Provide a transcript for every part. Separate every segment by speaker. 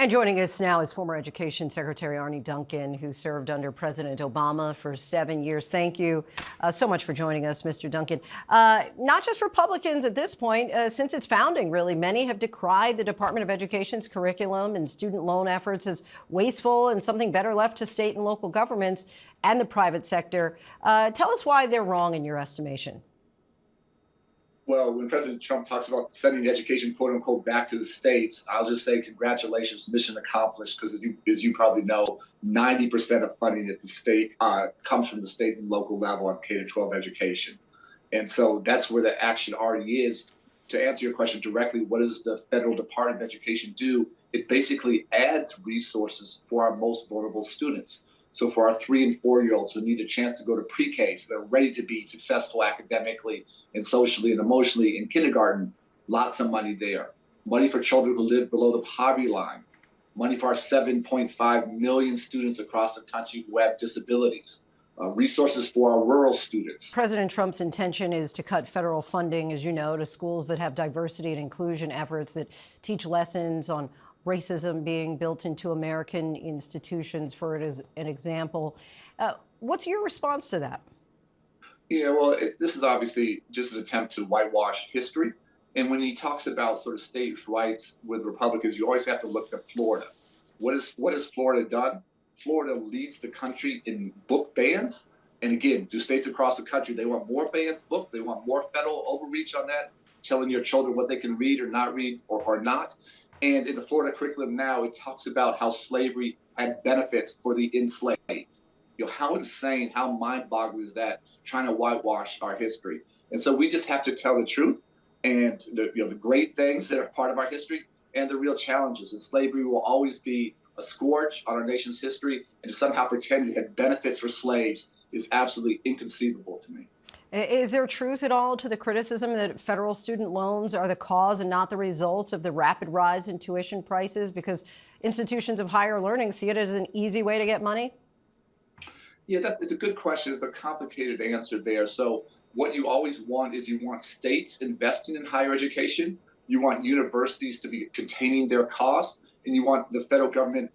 Speaker 1: And joining us now is former Education Secretary Arne Duncan, who served under President Obama for 7 years. Thank you so much for joining us, Mr. Duncan. Not just Republicans at this point, since its founding, really, many have decried the Department of Education's curriculum and student loan efforts as wasteful and something better left to state and local governments and the private sector. Tell us why they're wrong in your estimation.
Speaker 2: Well, when President Trump talks about sending education, quote unquote, back to the states, I'll just say congratulations, mission accomplished, because as you probably know, 90% of funding at the state comes from the state and local level on K-12 education. And so that's where the action already is. To answer your question directly, what does the Federal Department of Education do? It basically adds resources for our most vulnerable students. So for our 3- and 4-year-olds who need a chance to go to pre-K, so they're ready to be successful academically and socially and emotionally in kindergarten, lots of money there. Money for children who live below the poverty line. Money for our 7.5 million students across the country who have disabilities. Resources for our rural students.
Speaker 1: President Trump's intention is to cut federal funding, as you know, to schools that have diversity and inclusion efforts that teach lessons on racism being built into American institutions, for it as an example. What's your response to that?
Speaker 2: Yeah, well, this is obviously just an attempt to whitewash history. And when he talks about sort of states' rights with Republicans, you always have to look to Florida. What has Florida done? Florida leads the country in book bans. And again, do states across the country, they want more bans booked, they want more federal overreach on that, telling your children what they can read or not read or not. And in the Florida curriculum now, it talks about how slavery had benefits for the enslaved. You know, how insane, how mind-boggling is that, trying to whitewash our history? And so we just have to tell the truth and the great things that are part of our history and the real challenges. And slavery will always be a scourge on our nation's history, and to somehow pretend it had benefits for slaves is absolutely inconceivable to me.
Speaker 1: Is there truth at all to the criticism that federal student loans are the cause and not the result of the rapid rise in tuition prices because institutions of higher learning see it as an easy way to get money?
Speaker 2: Yeah, it's a good question. It's a complicated answer there. So what you always want is you want states investing in higher education. You want universities to be containing their costs. And you want the federal government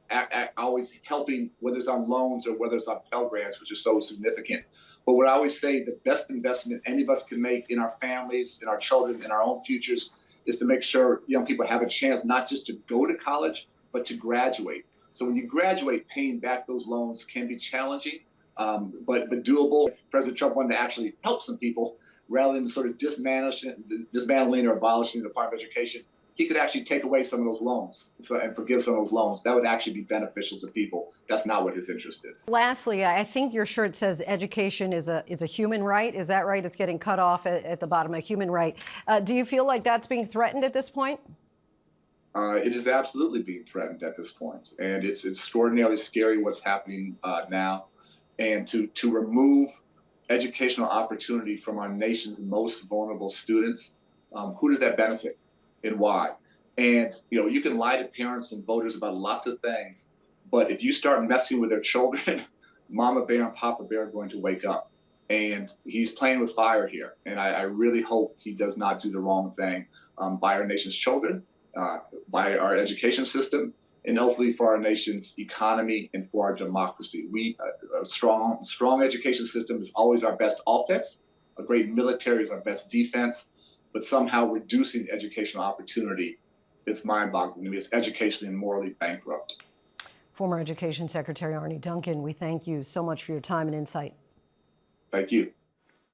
Speaker 2: always helping, whether it's on loans or whether it's on Pell Grants, which is so significant. But what I always say, the best investment any of us can make in our families, in our children, in our own futures, is to make sure young people have a chance not just to go to college, but to graduate. So when you graduate, paying back those loans can be challenging, but doable. If President Trump wanted to actually help some people, rather than sort of dismantling or abolishing the Department of Education, he could actually take away some of those loans and forgive some of those loans. That would actually be beneficial to people. That's not what his interest is.
Speaker 1: Lastly, I think your shirt says education is a human right. Is that right? It's getting cut off at the bottom, a human right. Do you feel like that's being threatened at this point?
Speaker 2: It is absolutely being threatened at this point. And it's extraordinarily scary what's happening now. And to remove educational opportunity from our nation's most vulnerable students, who does that benefit? And why? And you can lie to parents and voters about lots of things, but if you start messing with their children, Mama Bear and Papa Bear are going to wake up. And he's playing with fire here. And I really hope he does not do the wrong thing by our nation's children, by our education system, and hopefully for our nation's economy and for our democracy. A strong education system is always our best offense. A great military is our best defense. But somehow reducing educational opportunity is mind-boggling. I mean, it's educationally and morally bankrupt.
Speaker 1: Former Education Secretary Arne Duncan, we thank you so much for your time and insight.
Speaker 2: Thank you.